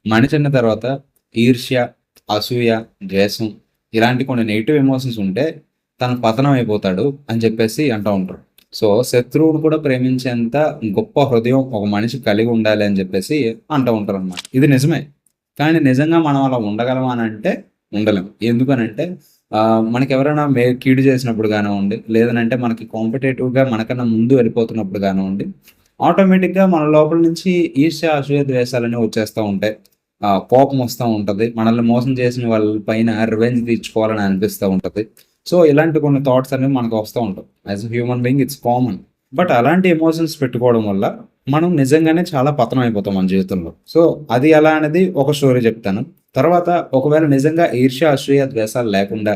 మనిషి అన్న తర్వాత ఈర్ష్య, అసూయ, ద్వేషం ఇలాంటి కొన్ని నెగెటివ్ ఎమోషన్స్ ఉంటే తను పతనం అయిపోతాడు అని చెప్పేసి అంటూ ఉంటారు. సో, శత్రువును కూడా ప్రేమించేంత గొప్ప హృదయం ఒక మనిషి కలిగి ఉండాలి అని చెప్పేసి అంటూ ఉంటారనమాట. ఇది నిజమే. కానీ నిజంగా మనం అలా ఉండగలమా అనంటే ఉండలేం. ఎందుకనంటే మనకెవరైనా కీడు చేసినప్పుడు గానివ్వండి, లేదనంటే మనకి కాంపిటేటివ్‌గా మనకన్నా ముందు వెళ్ళిపోతున్నప్పుడు గానివ్వండి, ఆటోమేటిక్‌గా మన లోపల నుంచి ఈర్ష్య, అసూయ, ద్వేషాలనేవి వచ్చేస్తా ఉంటాయి. కోపం వస్తా ఉంటది. మనల్ని మోసం చేసిన వాళ్ళ పైన రివెంజ్ తీర్చుకోవాలని అనిపిస్తా ఉంటది. సో, ఇలాంటి కొన్ని థాట్స్ అనేవి మనకు వస్తా ఉంటాయి. As a human being it's common. But అలాంటి ఎమోషన్స్ పెట్టుకోవడం వల్ల మనం నిజంగానే చాలా పతనం అయిపోతాం మన జీవితంలో. సో, అది ఎలా అనేది ఒక స్టోరీ చెప్తాను. తర్వాత ఒకవేళ నిజంగా ఈర్ష్య, అసూయ, ద్వేషాలు లేకుండా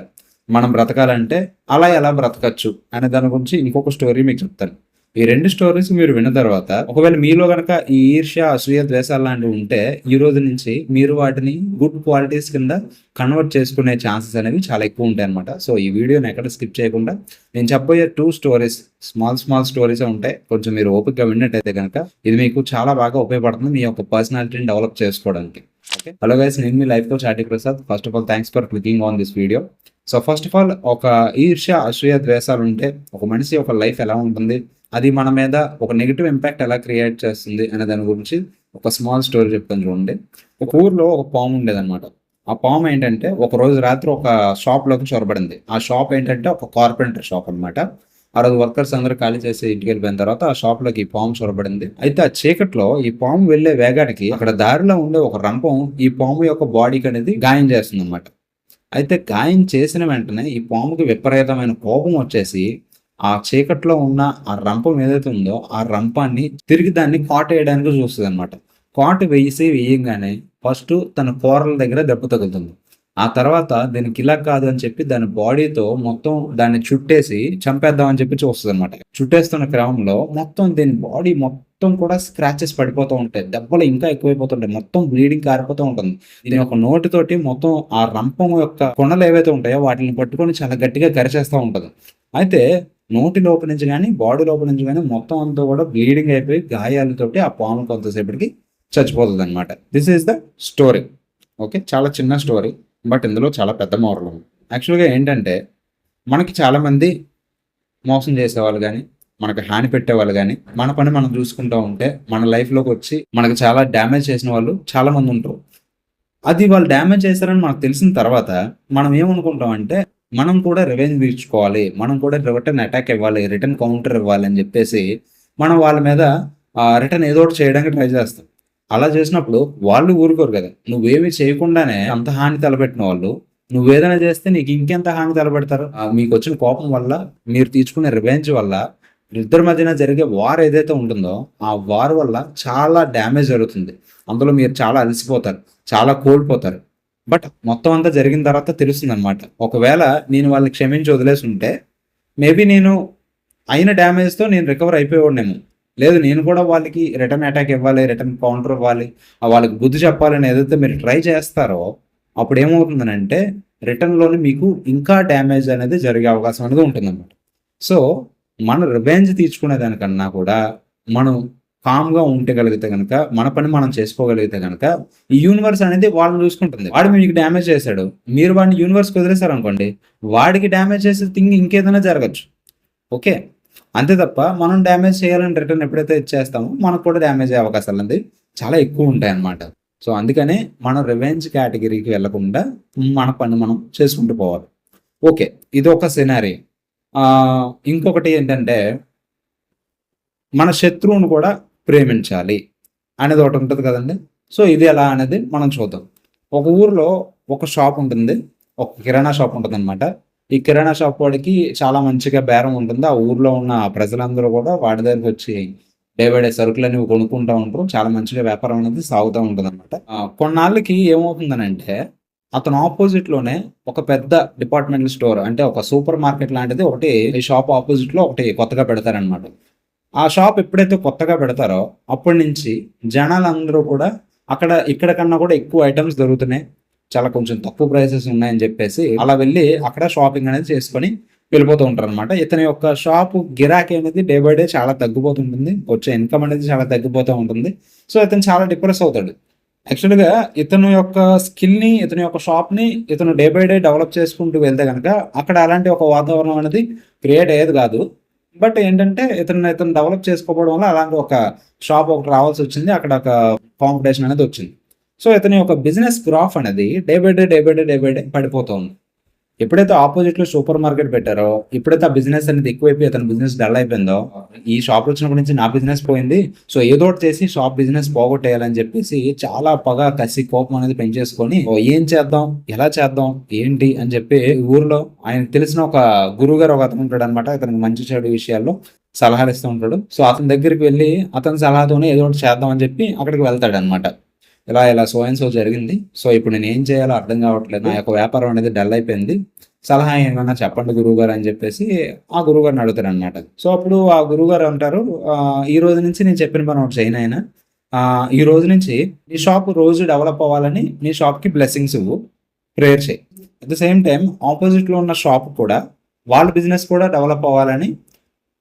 మనం బ్రతకాలంటే అలా ఎలా బ్రతకచ్చు అనే దాని గురించి ఇంకొక స్టోరీ మీకు చెప్తాను. ఈ 2 స్టోరీస్ మీరు విన్న తర్వాత ఒకవేళ మీలో గనక ఈ ఈర్ష్య, అసూయ, ద్వేషాలు లాంటివి ఉంటే ఈ రోజు నుంచి మీరు వాటిని గుడ్ క్వాలిటీస్ కింద కన్వర్ట్ చేసుకునే ఛాన్సెస్ అనేవి చాలా ఎక్కువ ఉంటాయన్నమాట. సో, ఈ వీడియోని ఎక్కడ స్కిప్ చేయకుండా నేను చెప్పబోయే 2 స్టోరీస్ స్మాల్ స్టోరీసే ఉంటాయి. కొంచెం మీరు ఓపికగా విన్నట్టయితే గనక ఇది మీకు చాలా బాగా ఉపయోగపడుతుంది మీ యొక్క పర్సనాలిటీని డెవలప్ చేసుకోవడానికి. ఓకే. హలో గైస్, నేను మీ life coach RT Prasad. First of all thanks for clicking on this video. So, first of all ఒక ఈర్ష్య, అసూయ, ద్వేషాలు ఉంటే ఒక మనిషి యొక్క లైఫ్ ఎలా ఉంటుంది? అది మన మీద ఒక నెగెటివ్ ఇంపాక్ట్ ఎలా క్రియేట్ చేస్తుంది అనే దాని గురించి ఒక స్మాల్ స్టోరీ చెప్తాను చూడండి. ఒక ఊర్లో ఒక పాము ఉండేదన్నమాట. ఆ పాము ఏంటంటే ఒకరోజు రాత్రి ఒక షాప్‌లోకి చొరబడింది. ఆ షాప్ ఏంటంటే ఒక కార్పెంటర్ షాప్ అన్నమాట. ఆ రోజు వర్కర్స్ అందరూ ఖాళీ చేసి ఇంటికెళ్ళిపోయిన తర్వాత ఆ షాప్‌లోకి ఈ పాము చొరబడింది. అయితే ఆ చీకట్లో ఈ పాము వెళ్ళే వేగానికి అక్కడ దారిలో ఉండే ఒక రంపం ఈ పాము యొక్క బాడీకి అనేది గాయం చేస్తుందన్నమాట. అయితే గాయం చేసిన వెంటనే ఈ పాముకి విపరీతమైన కోపం వచ్చేసి ఆ చీకట్లో ఉన్న ఆ రంపం ఏదైతే ఉందో ఆ రంపాన్ని తిరిగి దాన్ని కాటేయడానికి చూస్తదనమాట. కాటు వేయంగానే ఫస్టు తన కూరల దగ్గర దెబ్బ తగులుతుంది. ఆ తర్వాత దీనికి ఇలా కాదు అని చెప్పి దాని బాడీతో మొత్తం దాన్ని చుట్టేసి చంపేద్దాం అని చెప్పి చూస్తదనమాట. చుట్టేస్తున్న క్రమంలో మొత్తం దీని బాడీ మొత్తం కూడా స్క్రాచెస్ పడిపోతూ ఉంటాయి. దెబ్బలు ఇంకా ఎక్కువైపోతుంటాయి. మొత్తం బ్లీడింగ్ కారిపోతూ ఉంటుంది. దీని ఒక నోటితోటి మొత్తం ఆ రంపం యొక్క కొనలు ఏవైతే ఉంటాయో వాటిని పట్టుకొని చాలా గట్టిగా కరిచేస్తా ఉంటది. అయితే నోటి లోపల నుంచి గాని, బాడీ లోపల నుంచి గాని మొత్తం అంతా కూడా బ్లీడింగ్ అయిపోయి గాయాలతోటి ఆ పాము కొంతసేపటికి చచ్చిపోతదనమాట. This is the story. Okay. చాలా చిన్న స్టోరీ. బట్ ఇందులో చాలా పెద్ద మోరల్ ఉంది. యాక్చువల్‌గా ఏంటంటే మనకి చాలామంది మోసం చేసేవాళ్ళు గాని, మనకు హాని పెట్టేవాళ్ళు గాని, మన పని మనం చూసుకుంటూ ఉంటే మన లైఫ్‌లోకొచ్చి మనకు చాలా డ్యామేజ్ చేసిన వాళ్ళు చాలామంది ఉంటారు. అది వాళ్ళు డ్యామేజ్ చేశారని మనకు తెలిసిన తర్వాత మనం ఏమనుకుంటాం అంటే మనం కూడా రివెంజ్ తీర్చుకోవాలి. మనం కూడా రిటర్న్ అటాక్ ఇవ్వాలి. రిటర్న్ కౌంటర్ ఇవ్వాలి అని చెప్పేసి మనం వాళ్ళ మీద రిటర్న్ ఏదో ఒకటి చేయడానికి ట్రై చేస్తాం. అలా చేసినప్పుడు వాళ్ళు ఊరుకోరు కదా! నువ్వేమి చేయకుండానే అంత హాని తలపెట్టిన వాళ్ళు, నువ్వేదైనా చేస్తే నీకు ఇంకెంత హాని తలపెడతారు? మీకొచ్చిన కోపం వల్ల, మీరు తీర్చుకునే రివెంజ్ వల్ల ఇద్దరి మధ్యన జరిగే వార్ ఏదైతే ఉంటుందో, ఆ వార్ వల్ల చాలా డ్యామేజ్ జరుగుతుంది. అందులో మీరు చాలా అలసిపోతారు. చాలా కోల్పోతారు. బట్ మొత్తం అంతా జరిగిన తర్వాత తెలుస్తుందనమాట. ఒకవేళ నేను వాళ్ళని క్షమించి వదిలేసుంటే, మేబీ నేను అయిన డ్యామేజ్‌తో నేను రికవర్ అయిపోయేవాడినేమో. లేదు నేను కూడా వాళ్ళకి రిటర్న్ అటాక్ ఇవ్వాలి, రిటర్న్ కౌంటర్ ఇవ్వాలి, వాళ్ళకి బుద్ధి చెప్పాలని ఏదైతే మీరు ట్రై చేస్తారో, అప్పుడేమవుతుందనంటే రిటర్న్‌లోనే మీకు ఇంకా డ్యామేజ్ అనేది జరిగే అవకాశం అనేది ఉంటుందనమాట. సో, మనం రివెంజ్ తీర్చుకునే దానికన్నా కూడా మనం కామ్‌గా ఉండగలిగితే గనక, మన పని మనం చేసుకోగలిగితే గనక, ఈ యూనివర్స్ అనేది వాళ్ళని చూసుకుంటుంది. వాడు మీకు డ్యామేజ్ చేశాడు. మీరు వాడిని యూనివర్స్‌కి వదిలేసారనుకోండి, వాడికి డ్యామేజ్ చేసే థింగ్ ఇంకేదైనా జరగొచ్చు. ఓకే. అంతే తప్ప మనం డ్యామేజ్ చేయాలని రిటర్న్ ఎప్పుడైతే ఇచ్చేస్తామో, మనకు కూడా డ్యామేజ్ అయ్యే అవకాశాలనేది చాలా ఎక్కువుంటాయన్నమాట. సో, అందుకనే మనం రివెంజ్ కేటగిరీకి వెళ్ళకుండా మన పని మనం చేసుకుంటూ పోవాలి. ఓకే. ఇదొక సినారియో. ఇంకొకటి ఏంటంటే మన శత్రువును కూడా ప్రేమించాలి అనేది ఒకటి ఉంటది కదండీ! సో, ఇది ఎలా అనేది మనం చూద్దాం. ఒక ఊర్లో ఒక షాప్ ఉంటుంది. ఒక కిరాణా షాప్ ఉంటదనమాట. ఈ కిరాణా షాప్ వాడికి చాలా మంచిగా బేరం ఉంటుంది. ఆ ఊర్లో ఉన్న ప్రజలందరూ కూడా వాడి దగ్గరికొచ్చి డే బై డే సరుకులనేవి కొనుక్కుంటా ఉంటారు. చాలా మంచిగా వ్యాపారం అనేది సాగుతా ఉంటదనమాట. కొన్నాళ్ళకి ఏమవుతుందనంటే అతను ఆపోజిట్‌లోనే ఒక పెద్ద డిపార్ట్‌మెంటల్ స్టోర్ అంటే ఒక సూపర్ మార్కెట్ లాంటిది ఒకటి ఈ షాప్ ఆపోజిట్‌లో ఒకటి కొత్తగా పెడతారనమాట. ఆ షాప్ ఎప్పుడైతే కొత్తగా పెడతారో అప్పటి నుంచి జనాలందరూ కూడా ఇక్కడ కన్నా కూడా ఎక్కువ ఐటెమ్స్ దొరుకుతున్నాయి. చాలా కొంచెం తక్కువ ప్రైసెస్ ఉన్నాయని చెప్పేసి అలా వెళ్ళి అక్కడ షాపింగ్ అనేది చేసుకొని వెళ్ళిపోతూ ఉంటారనమాట. ఇతని యొక్క షాపు గిరాకీ అనేది డే బై డే చాలా తగ్గిపోతుంటుంది. వచ్చే ఇన్‌కమ్ అనేది చాలా తగ్గిపోతూ ఉంటుంది. సో, ఇతను చాలా డిప్రెస్ అవుతాడు. యాక్చువల్‌గా ఇతను యొక్క స్కిల్‌ని, ఇతని యొక్క షాప్‌ని ఇతను డే బై డే డెవలప్ చేసుకుంటూ వెళ్తే గనక, అక్కడ అలాంటి ఒక వాతావరణం అనేది క్రియేట్ అయ్యేది గాదు. బట్ ఏంటంటే, ఇతను డెవలప్ చేసుకోకపోవడం వల్ల అలాంటి ఒక షాప్ ఒకటి రావాల్సొచ్చింది. అక్కడ ఒక కాంపిటీషన్ అనేది వచ్చింది. సో, ఇతని యొక్క బిజినెస్ గ్రాఫ్ అనేది day by day, day by day, day by day పడిపోతూ ఉంది. ఎప్పుడైతే ఆపోజిట్‌లో సూపర్ మార్కెట్ పెట్టారో, ఎప్పుడైతే ఆ బిజినెస్ అనేది ఎక్కువైపోయి అతని బిజినెస్ డల్ అయిపోయిందో, ఈ షాప్ వచ్చినప్పటి నుంచి నా బిజినెస్ పోయింది. సో, ఏదో ఒకటి చేసి షాప్ బిజినెస్ పోగొట్టేయాలని చెప్పేసి చాలా పగ, కసి, కోపం అనేది పెంచేసుకొని ఏం చేద్దాం? ఎలా చేద్దాం? ఏంటి? అని చెప్పి ఊర్లో ఆయనకు తెలిసిన ఒక గురువుగారు ఒకతను ఉంటాడనమాట. ఇతనికి మంచి చెడు విషయాల్లో సలహాలు ఇస్తూ ఉంటాడు. సో, అతని దగ్గరికి వెళ్లి అతని సలహాతోనే ఏదో ఒకటి చేద్దాం అని చెప్పి అక్కడికి వెళ్తాడనమాట. ఇలా సో అండ్ సో జరిగింది. సో, ఇప్పుడు నేనేం చేయాలో అర్థం కావట్లేదు. నా యొక్క వ్యాపారం అనేది డల్ అయిపోయింది. సలహా ఏమన్నా చెప్పండి గురువుగారు అని చెప్పేసి ఆ గురువుగారిని అడుగుతాడనమాట. సో, అప్పుడు ఆ గురువుగారు అంటారు, "ఈ రోజు నుంచి నేను చెప్పిన పని ఒకటి చెయ్యి నాయనా. ఈ రోజు నుంచి నీ షాప్ రోజు డెవలప్ అవ్వాలని నీ షాప్‌కి బ్లెస్సింగ్స్ ఇవ్వు. ప్రేయర్ చెయి. అట్ ద సేమ్ టైమ్ ఆపోజిట్‌లో ఉన్న షాప్ కూడా వాళ్ళ బిజినెస్ కూడా డెవలప్ అవ్వాలని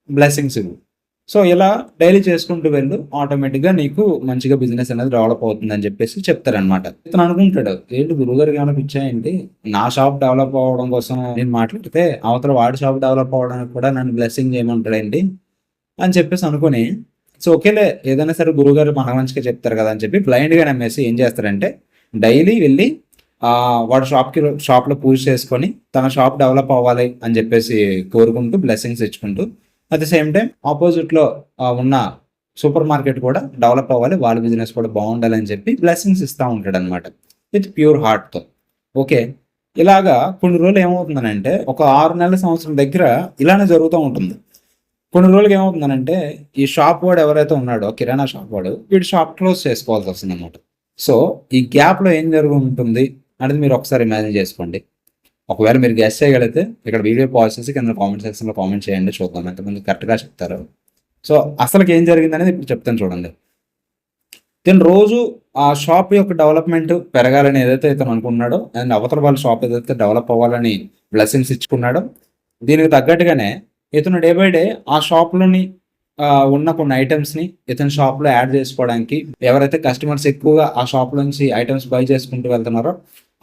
బ్లెస్సింగ్స్ ఇవ్వు. సో, ఇలా డైలీ చేసుకుంటూ వెళ్ళు. ఆటోమేటిక్‌గా నీకు మంచిగా బిజినెస్ అనేది డెవలప్ అవుతుందని" చెప్పేసి చెప్తారనమాట. ఇతను అనుకుంటాడు, ఏంటి గురువుగారికి ఏమైనా పిచ్చా ఏంటి? నా షాప్ డెవలప్ అవ్వడం కోసం నేను మాట్లాడితే, అవతల వాడి షాప్ డెవలప్ అవ్వడానికి కూడా నన్ను బ్లెస్సింగ్ చేయమంటాడేంటి? అని చెప్పేసి అనుకోని, సో, ఓకేలే ఏదైనా సరే గురువుగారు మన మంచికే చెప్తారు కదా అని చెప్పి బ్లైండ్‌గా నమ్మేసి ఏం చేస్తారంటే, డైలీ వెళ్లి వాడి షాప్‌లో పూజ చేసుకొని, తన షాప్ డెవలప్ అవ్వాలి అని చెప్పేసి కోరుకుంటూ, బ్లెస్సింగ్స్ ఇచ్చుకుంటూ, అట్ ద సేమ్ టైమ్ ఆపోజిట్‌లో ఉన్న సూపర్ మార్కెట్ కూడా డెవలప్ అవ్వాలి. వాళ్ళ బిజినెస్ కూడా బావుండాలని చెప్పి బ్లెస్సింగ్స్ ఇస్తా ఉంటాడనమాట. విత్ ప్యూర్ హార్ట్‌తో. ఓకే. ఇలాగా కొన్ని రోజులు ఏమవుతుందనంటే, ఒక 6 నెలల, సంవత్సరం దగ్గర ఇలానే జరుగుతూ ఉంటుంది. కొన్ని రోజులకి ఏమవుతుందనంటే, ఈ షాప్ వాడు ఎవరైతే ఉన్నాడో, కిరాణా షాప్ వాడు, వీడు షాప్ క్లోజ్ చేసుకోవాల్సొస్తుందనమాట. సో, ఈ గ్యాప్‌లో ఏం జరుగుంటుంది అనేది మీరు ఒకసారి ఇమాజిన్ చేసుకోండి. ఒకవేళ మీరు గెస్ చేయగలిగితే ఇక్కడ వీడియో పాజ్ చేసి కింద కామెంట్ సెక్షన్‌లో కామెంట్ చేయండి. చూద్దాం ఎంతమంది కరెక్ట్‌గా చెప్తారో. సో, అసలకేం జరిగిందనేది ఇప్పుడు చెప్తాను చూడండి. ఇతను రోజు ఆ షాప్ యొక్క డెవలప్‌మెంట్ పెరగాలని ఏదైతే ఇతను అనుకున్నాడో, అండ్ అవతల వాళ్ళ షాప్ ఏదైతే డెవలప్ అవ్వాలని బ్లెస్సింగ్స్ ఇచ్చుకున్నాడో, దీనికి తగ్గట్టుగానే ఇతను డే బై డే ఆ షాప్‌లోని ఉన్న కొన్ని ఐటెమ్స్‌ని ఇతని షాప్‌లో యాడ్ చేసుకోవడానికి, ఎవరైతే కస్టమర్స్ ఎక్కువగా ఆ షాప్ నుంచి ఐటెమ్స్ బై చేసుకుంటూ వెళ్తున్నారో,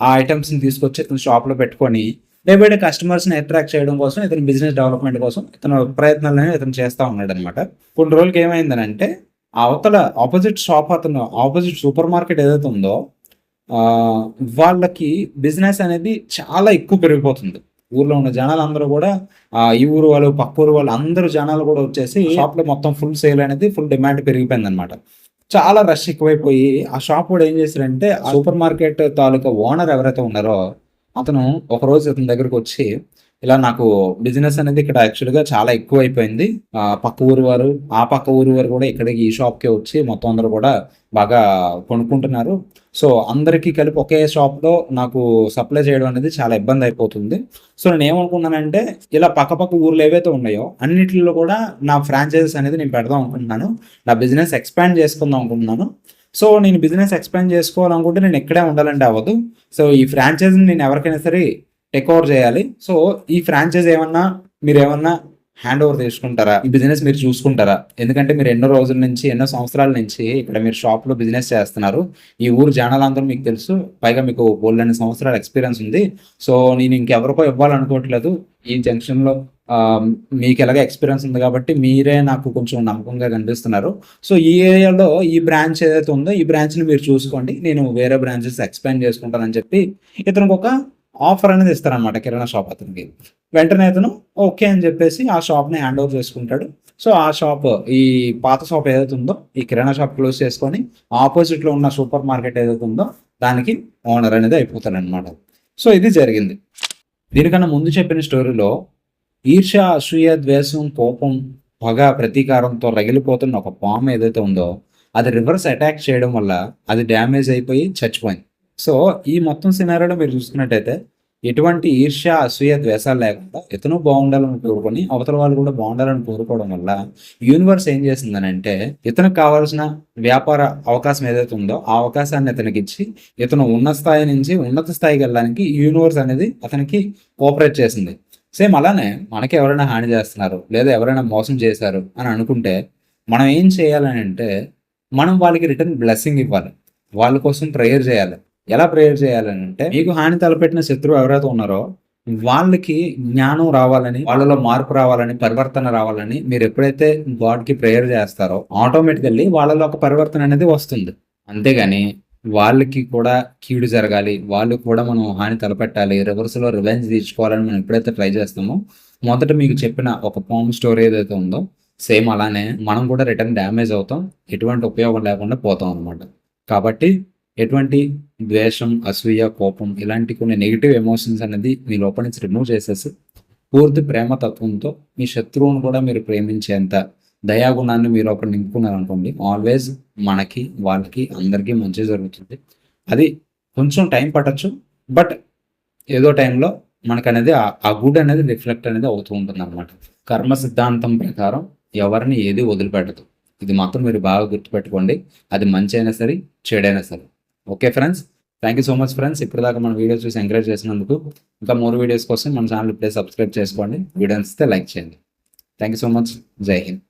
ఆ ఐటెమ్స్‌ని తీసుకొచ్చి ఇతని షాప్‌లో పెట్టుకొని డే బై డే కస్టమర్స్‌ని అట్రాక్ట్ చేయడం కోసం, ఇతని బిజినెస్ డెవలప్‌మెంట్ కోసం ఇతను ప్రయత్నాలనేవి ఇతను చేస్తా ఉన్నాడనమాట. కొన్ని రోజులకి ఏమైందనంటే, ఆ అవతల ఆపోజిట్ సూపర్ మార్కెట్ ఏదైతే ఉందో, ఆహ్, వాళ్ళకి బిజినెస్ అనేది చాలా ఎక్కువ పెరిగిపోతుంది. ఊర్లో ఉన్న జనాలందరూ గూడా, ఈ ఊరు వాళ్ళు, పక్క ఊరు వాళ్ళు అందరూ జనాలు గూడా వచ్చేసి షాప్‌లో మొత్తం ఫుల్ సేల్ అనేది, ఫుల్ డిమాండ్ పెరిగిపోయిందనమాట. చాలా రష్ ఎక్కువైపోయి ఆ షాప్ వాడు ఏం చేసాడంటే, ఆ సూపర్ మార్కెట్ తాలూకా ఓనర్ ఎవరైతే ఉన్నారో, అతను ఒకరోజు ఇతని దగ్గరకొచ్చి, ఇలా నాకు బిజినెస్ అనేది ఇక్కడ యాక్చువల్‌గా చాలా ఎక్కువైపోయింది. పక్క ఊరు వారు, ఆ పక్క ఊరు వారు కూడా ఇక్కడికి ఈ షాప్‌కే వచ్చి మొత్తం అందరూ కూడా బాగా కొనుక్కుంటున్నారు. సో, అందరికీ కలిపి ఒకే షాప్‌లో నాకు సప్లై చేయడం అనేది చాలా ఇబ్బందయిపోతుంది. సో, నేనేమనుకున్నానంటే, ఇలా పక్కపక్క ఊర్లు ఏవైతే ఉన్నాయో అన్నిటిల్లో కూడా నా ఫ్రాంచైజెస్ అనేది నేను పెడదాం అనుకుంటున్నాను. నా బిజినెస్ ఎక్స్‌పాండ్ చేసుకుందాం అనుకుంటున్నాను. సో, నేను బిజినెస్ ఎక్స్‌పాండ్ చేసుకోవాలనుకుంటే నేను ఇక్కడే ఉండాలంటే అవ్వదు. సో, ఈ ఫ్రాంచైజీని నేను ఎవరికైనా సరే టేక్ ఓవర్ చేయాలి. సో, ఈ ఫ్రాంచైజ్ ఏమన్నా మీరేమన్నా హ్యాండ్ ఓవర్ తీసుకుంటారా? ఈ బిజినెస్ మీరు చూసుకుంటారా? ఎందుకంటే మీరు ఎన్నో రోజుల నుంచి, ఎన్నో సంవత్సరాల నుంచి ఇక్కడ మీరు షాప్‌లో బిజినెస్ చేస్తున్నారు. ఈ ఊరు జనాలందరూ మీకు తెలుసు. పైగా మీకు బోలెడన్ని సంవత్సరాల ఎక్స్‌పీరియన్స్ ఉంది. సో, నేను ఇంకెవరికో ఇవ్వాలనుకోవట్లేదు. ఈ జంక్షన్‌లో మీకెలాగో ఎక్స్‌పీరియన్స్ ఉంది కాబట్టి మీరే నాకు కొంచెం నమ్మకంగా కనిపిస్తున్నారు. సో, ఈ ఏరియాలో ఈ బ్రాంచ్ ఏదైతే ఉందో ఈ బ్రాంచ్‌ని మీరు చూసుకోండి. నేను వేరే బ్రాంచెస్ ఎక్స్‌పాండ్ చేసుకుంటానని చెప్పి ఇతనికొక ఆఫర్ అనేది ఇస్తారనమాట కిరాణా షాప్ అతనికి. వెంటనే అతను ఓకే అని చెప్పేసి ఆ షాప్‌ని హ్యాండ్ ఓవర్ చేసుకుంటాడు. సో, ఆ షాప్, ఈ పాత షాప్ ఏదైతే ఉందో ఈ కిరాణా షాప్ క్లోజ్ చేసుకొని ఆపోజిట్‌లో ఉన్న సూపర్ మార్కెట్ ఏదైతే ఉందో దానికి ఓనర్ అనేది అయిపోతాడనమాట. సో, ఇది జరిగింది. దీనికన్నా ముందు చెప్పిన స్టోరీలో ఈర్ష్య, అసూయ, ద్వేషం, కోపం, పగ, ప్రతీకారంతో రగిలిపోతున్న ఒక పాము ఏదైతే ఉందో అది రివర్స్ అటాక్ చేయడం వల్ల అది డ్యామేజ్ అయిపోయి చచ్చిపోయింది. సో, ఈ మొత్తం సినారియోలో మీరు చూసుకున్నట్టయితే ఎటువంటి ఈర్ష్య, అసూయ, ద్వేషాలు లేకుండా ఇతను బాగుండాలని కోరుకొని, అవతల వాళ్ళు కూడా బాగుండాలని కోరుకోవడం వల్ల యూనివర్స్ ఏం చేసిందనంటే, ఇతనికి కావాల్సిన వ్యాపార అవకాశం ఏదైతే ఉందో ఆ అవకాశాన్ని ఇతనికిచ్చి, ఇతను ఉన్న స్థాయి నుంచి ఉన్నత స్థాయికి వెళ్ళడానికి యూనివర్స్ అనేది అతనికి కోఆపరేట్ చేసింది. సేమ్ అలానే మనకి ఎవరైనా హాని చేస్తున్నారు, లేదా ఎవరైనా మోసం చేశారు అని అనుకుంటే, మనం ఏం చేయాలనంటే, మనం వాళ్ళకి రిటర్న్ బ్లెస్సింగ్ ఇవ్వాలి. వాళ్ళ కోసం ప్రేయర్ చేయాలి. ఎలా ప్రేయర్ చేయాలని అంటే, మీకు హాని తలపెట్టిన శత్రువు ఎవరైతే ఉన్నారో వాళ్ళకి జ్ఞానం రావాలని, వాళ్ళలో మార్పు రావాలని, పరివర్తన రావాలని మీరు ఎప్పుడైతే గాడ్‌కి ప్రేయర్ చేస్తారో ఆటోమేటికల్లీ వాళ్ళలో ఒక పరివర్తన అనేది వస్తుంది. అంతేగాని వాళ్ళకి కూడా కీడు జరగాలి, వాళ్ళు కూడా మనం హాని తలపెట్టాలి, రివర్స్‌లో రివెంజ్ తీర్చుకోవాలని మనం ఎప్పుడైతే ట్రై చేస్తామో, మొదట మీకు చెప్పిన ఒక పామ్ స్టోరీ ఏదైతే ఉందో సేమ్ అలానే మనం కూడా రిటర్న్ డ్యామేజ్ అవుతాం. ఎటువంటి ఉపయోగం లేకుండా పోతాం అనమాట. కాబట్టి ఎటువంటి ద్వేషం, అసూయ, కోపం ఇలాంటి కొన్ని నెగెటివ్ ఎమోషన్స్ అనేది మీ లోపల నుంచి రిమూవ్ చేసేసి పూర్తి ప్రేమ తత్వంతో మీ శత్రువును కూడా మీరు ప్రేమించేంత దయాగుణాన్ని మీరు ఒకటి నింపుకున్నారనుకోండి, ఆల్వేస్ మనకి, వాళ్ళకి, అందరికీ మంచి జరుగుతుంది. అది కొంచెం టైం పట్టొచ్చు. బట్ ఏదో టైంలో మనకనేది ఆ గుడ్ అనేది రిఫ్లెక్ట్ అనేది అవుతూ ఉంటుందన్నమాట. కర్మ సిద్ధాంతం ప్రకారం ఎవరిని ఏది వదిలిపెట్టదు. ఇది మాత్రం మీరు బాగా గుర్తుపెట్టుకోండి. అది మంచి అయినా సరే, చెడైనా సరే. Okay friends. Thank you so much friends. ఇప్పటిదాకా మన వీడియో చూసి ఎంకరేజ్ చేసినందుకు. ఇంకా మోర్ వీడియోస్ కోసం మన ఛానల్ ఇప్పుడే సబ్స్క్రైబ్ చేసుకోండి. వీడియో నచ్చితే లైక్ చేయండి. Thank you so much. జై హింద్.